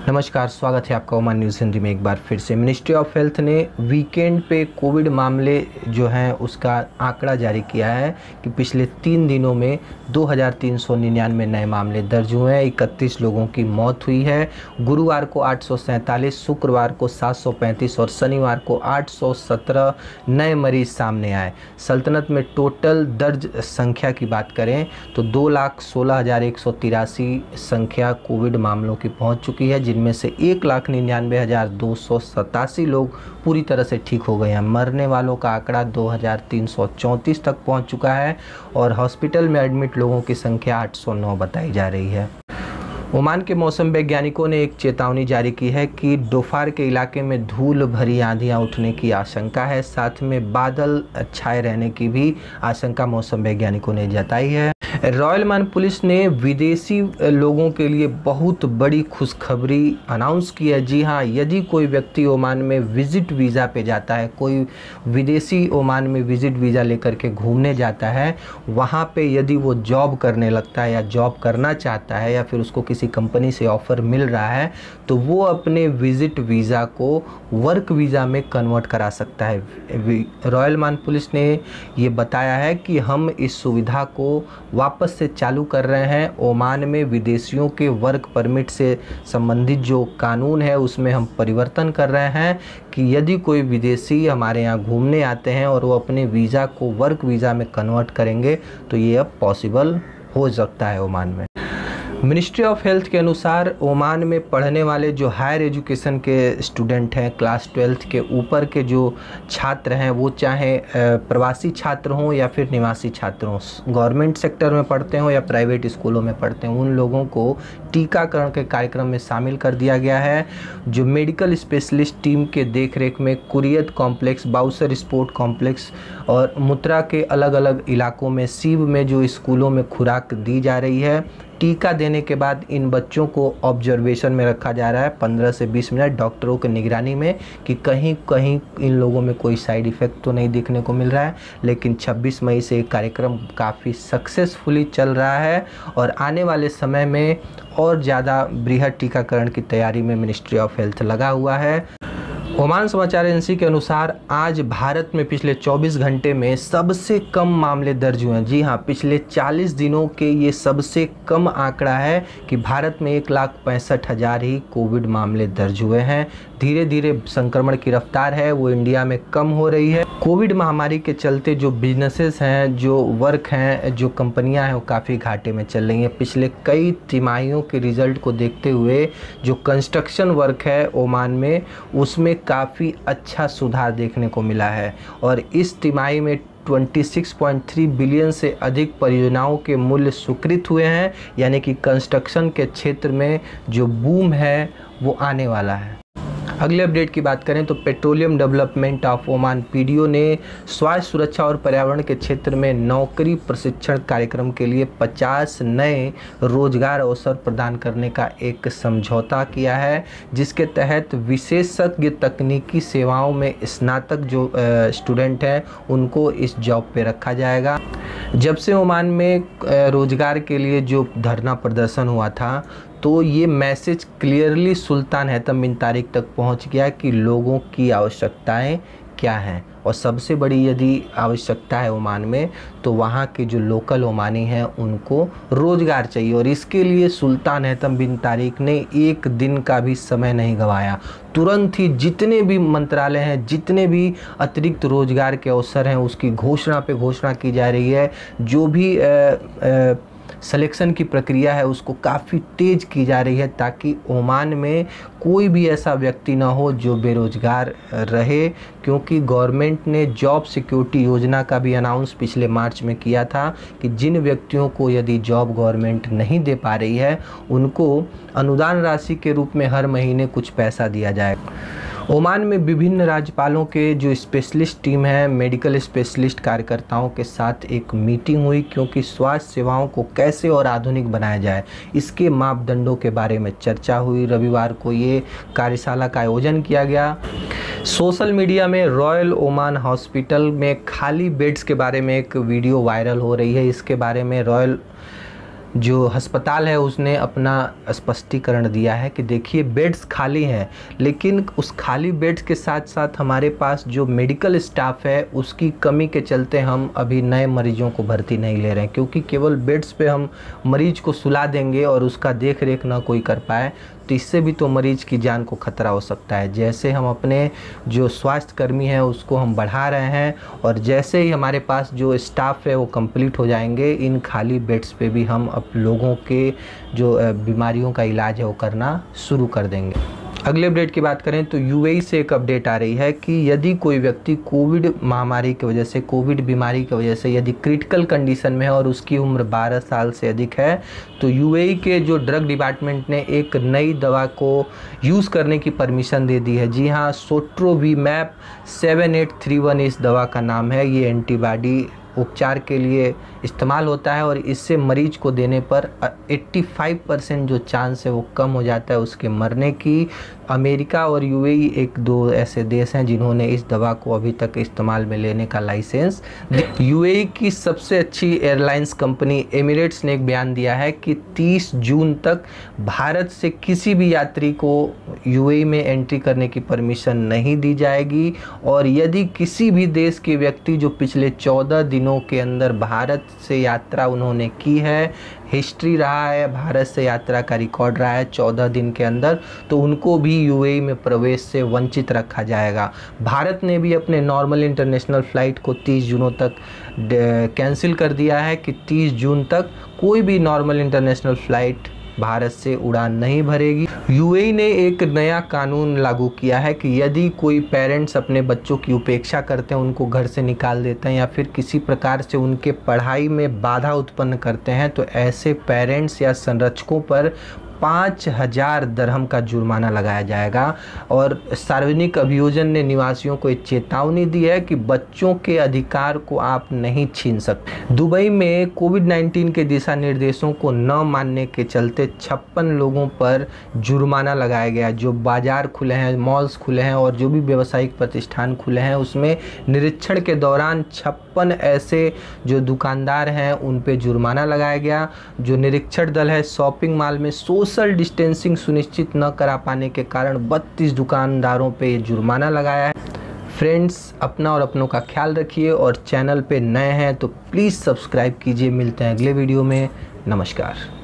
नमस्कार, स्वागत है आपका ओमान न्यूज़ हिंदी में एक बार फिर से। मिनिस्ट्री ऑफ हेल्थ ने वीकेंड पे कोविड मामले जो हैं उसका आंकड़ा जारी किया है कि पिछले 3 दिनों में 2399 नए मामले दर्ज हुए हैं। 31 लोगों की मौत हुई है। गुरुवार को 847, शुक्रवार को 735 और शनिवार को 817 नए मरीज सामने आए। सल्तनत में टोटल दर्ज संख्या की बात करें तो 2,16,183 संख्या कोविड मामलों की पहुंच चुकी है, जिनमें से 1,99,287 लोग पूरी तरह से ठीक हो गए हैं। मरने वालों का आंकड़ा 2,334 तक पहुंच चुका है और हॉस्पिटल में एडमिट लोगों की संख्या 809 बताई जा रही है। ओमान के मौसम वैज्ञानिकों ने एक चेतावनी जारी की है कि डोफार के इलाके में धूल भरी आंधियां उठने की आशंका है। साथ में बादल छाए रहने की भी आशंका मौसम वैज्ञानिकों ने जताई है। रॉयल ओमान पुलिस ने विदेशी लोगों के लिए बहुत बड़ी खुशखबरी अनाउंस की है। जी हाँ, यदि कोई व्यक्ति ओमान में विजिट वीज़ा पे जाता है, कोई विदेशी ओमान में विजिट वीज़ा लेकर के घूमने जाता है, वहाँ पे यदि वो जॉब करने लगता है या जॉब करना चाहता है या फिर उसको किसी कंपनी से ऑफ़र मिल रहा है, तो वो अपने विजिट वीज़ा को वर्क वीज़ा में कन्वर्ट करा सकता है। रॉयल ओमान पुलिस ने ये बताया है कि हम इस सुविधा को वापस से चालू कर रहे हैं। ओमान में विदेशियों के वर्क परमिट से संबंधित जो कानून है उसमें हम परिवर्तन कर रहे हैं कि यदि कोई विदेशी हमारे यहाँ घूमने आते हैं और वो अपने वीज़ा को वर्क वीज़ा में कन्वर्ट करेंगे तो ये अब पॉसिबल हो सकता है ओमान में। मिनिस्ट्री ऑफ हेल्थ के अनुसार ओमान में पढ़ने वाले जो हायर एजुकेशन के स्टूडेंट हैं, क्लास 12 के ऊपर के जो छात्र हैं, वो चाहे प्रवासी छात्र हों या फिर निवासी छात्र हों, गवर्नमेंट सेक्टर में पढ़ते हों या प्राइवेट स्कूलों में पढ़ते हों, उन लोगों को टीकाकरण के कार्यक्रम में शामिल कर दिया गया है। जो मेडिकल स्पेशलिस्ट टीम के देखरेख में कुरियत कॉम्प्लेक्स, बाउसर स्पोर्ट कॉम्प्लेक्स और मुत्रा के अलग अलग इलाकों में सीब में जो स्कूलों में खुराक दी जा रही है। टीका देने के बाद इन बच्चों को ऑब्जर्वेशन में रखा जा रहा है 15 से 20 मिनट डॉक्टरों की निगरानी में कि कहीं कहीं इन लोगों में कोई साइड इफ़ेक्ट तो नहीं देखने को मिल रहा है। लेकिन 26 मई से ये कार्यक्रम काफ़ी सक्सेसफुली चल रहा है और आने वाले समय में और ज़्यादा बृहद टीकाकरण की तैयारी में मिनिस्ट्री ऑफ हेल्थ लगा हुआ है। ओमान समाचार एजेंसी के अनुसार आज भारत में पिछले 24 घंटे में सबसे कम मामले दर्ज हुए हैं। जी हाँ, पिछले 40 दिनों के ये सबसे कम आंकड़ा है कि भारत में 1,65,000 ही कोविड मामले दर्ज हुए हैं। धीरे धीरे संक्रमण की रफ्तार है वो इंडिया में कम हो रही है। कोविड महामारी के चलते जो बिजनेसेस हैं, जो वर्क हैं, जो कंपनियां हैं, वो काफ़ी घाटे में चल रही हैं। पिछले कई तिमाहियों के रिजल्ट को देखते हुए जो कंस्ट्रक्शन वर्क है ओमान में, उसमें काफ़ी अच्छा सुधार देखने को मिला है और इस तिमाही में 26.3 बिलियन से अधिक परियोजनाओं के मूल्य स्वीकृत हुए हैं। यानी कि कंस्ट्रक्शन के क्षेत्र में जो बूम है वो आने वाला है। अगले अपडेट की बात करें तो petroleum development of Oman PDO ने स्वास्थ्य सुरक्षा और पर्यावरण के क्षेत्र में नौकरी प्रशिक्षण कार्यक्रम के लिए 50 नए रोजगार अवसर प्रदान करने का एक समझौता किया है, जिसके तहत विशेषज्ञ तकनीकी सेवाओं में स्नातक जो स्टूडेंट हैं उनको इस जॉब पे रखा जाएगा। जब से ओमान में रोजगार के लिए जो धरना प्रदर्शन हुआ था तो ये मैसेज क्लियरली सुल्तान हैतम बिन तारिक तक पहुंच गया कि लोगों की आवश्यकताएं क्या हैं और सबसे बड़ी यदि आवश्यकता है ओमान में तो वहाँ के जो लोकल ओमानी हैं उनको रोज़गार चाहिए। और इसके लिए सुल्तान हैतम बिन तारिक ने एक दिन का भी समय नहीं गंवाया। तुरंत ही जितने भी मंत्रालय हैं, जितने भी अतिरिक्त रोज़गार के अवसर हैं, उसकी घोषणा पे घोषणा की जा रही है। जो भी सिलेक्शन की प्रक्रिया है उसको काफ़ी तेज़ की जा रही है ताकि ओमान में कोई भी ऐसा व्यक्ति ना हो जो बेरोज़गार रहे, क्योंकि गवर्नमेंट ने जॉब सिक्योरिटी योजना का भी अनाउंस पिछले मार्च में किया था कि जिन व्यक्तियों को यदि जॉब गवर्नमेंट नहीं दे पा रही है उनको अनुदान राशि के रूप में हर महीने कुछ पैसा दिया जाएगा। ओमान में विभिन्न राज्यपालों के जो स्पेशलिस्ट टीम है, मेडिकल स्पेशलिस्ट कार्यकर्ताओं के साथ एक मीटिंग हुई, क्योंकि स्वास्थ्य सेवाओं को कैसे और आधुनिक बनाया जाए इसके मापदंडों के बारे में चर्चा हुई। रविवार को ये कार्यशाला का आयोजन किया गया। सोशल मीडिया में रॉयल ओमान हॉस्पिटल में खाली बेड्स के बारे में एक वीडियो वायरल हो रही है। इसके बारे में रॉयल जो अस्पताल है उसने अपना स्पष्टीकरण दिया है कि देखिए बेड्स खाली हैं, लेकिन उस खाली बेड्स के साथ साथ हमारे पास जो मेडिकल स्टाफ है उसकी कमी के चलते हम अभी नए मरीजों को भर्ती नहीं ले रहे हैं, क्योंकि केवल बेड्स पे हम मरीज को सुला देंगे और उसका देख रेख ना कोई कर पाए तो इससे भी तो मरीज की जान को खतरा हो सकता है। जैसे हम अपने जो स्वास्थ्य कर्मी हैं उसको हम बढ़ा रहे हैं और जैसे ही हमारे पास जो स्टाफ है वो कंप्लीट हो जाएंगे, इन खाली बेड्स पे भी हम अब लोगों के जो बीमारियों का इलाज है वो करना शुरू कर देंगे। अगले अपडेट की बात करें तो यूएई से एक अपडेट आ रही है कि यदि कोई व्यक्ति कोविड महामारी की वजह से, कोविड बीमारी की वजह से यदि क्रिटिकल कंडीशन में है और उसकी उम्र 12 साल से अधिक है तो यूएई के जो ड्रग डिपार्टमेंट ने एक नई दवा को यूज़ करने की परमिशन दे दी है। जी हाँ, सोट्रोविमैब 7831 इस दवा का नाम है। ये एंटीबॉडी उपचार के लिए इस्तेमाल होता है और इससे मरीज को देने पर 85% जो चांस है वो कम हो जाता है उसके मरने की। अमेरिका और यूएई एक दो ऐसे देश हैं जिन्होंने इस दवा को अभी तक इस्तेमाल में लेने का लाइसेंस। यूएई की सबसे अच्छी एयरलाइंस कंपनी एमिरेट्स ने एक बयान दिया है कि 30 जून तक भारत से किसी भी यात्री को यूएई में एंट्री करने की परमिशन नहीं दी जाएगी और यदि किसी भी देश के व्यक्ति जो पिछले 14 दिनों के अंदर भारत से यात्रा उन्होंने की है, हिस्ट्री रहा है, भारत से यात्रा का रिकॉर्ड रहा है 14 दिन के अंदर, तो उनको भी यूएई में प्रवेश से वंचित रखा जाएगा। भारत ने भी अपने नॉर्मल इंटरनेशनल फ़्लाइट को 30 जूनों तक कैंसिल कर दिया है कि 30 जून तक कोई भी नॉर्मल इंटरनेशनल फ़्लाइट भारत से उड़ान नहीं भरेगी। यूएई ने एक नया कानून लागू किया है कि यदि कोई पेरेंट्स अपने बच्चों की उपेक्षा करते हैं, उनको घर से निकाल देते हैं या फिर किसी प्रकार से उनके पढ़ाई में बाधा उत्पन्न करते हैं तो ऐसे पेरेंट्स या संरक्षकों पर 5000 दरहम का जुर्माना लगाया जाएगा। और सार्वजनिक अभियोजन ने निवासियों को एक चेतावनी दी है कि बच्चों के अधिकार को आप नहीं छीन सकते। दुबई में कोविड-19 के दिशा निर्देशों को न मानने के चलते 56 लोगों पर जुर्माना लगाया गया। जो बाजार खुले हैं, मॉल्स खुले हैं और जो भी व्यावसायिक प्रतिष्ठान खुले हैं उसमें निरीक्षण के दौरान 56 ऐसे जो दुकानदार हैं उन पे जुर्माना लगाया गया। जो निरीक्षण दल है शॉपिंग मॉल में सोशल डिस्टेंसिंग सुनिश्चित न करा पाने के कारण 32 दुकानदारों पे ये जुर्माना लगाया है। फ्रेंड्स, अपना और अपनों का ख्याल रखिए और चैनल पे नए हैं तो प्लीज़ सब्सक्राइब कीजिए। मिलते हैं अगले वीडियो में। नमस्कार।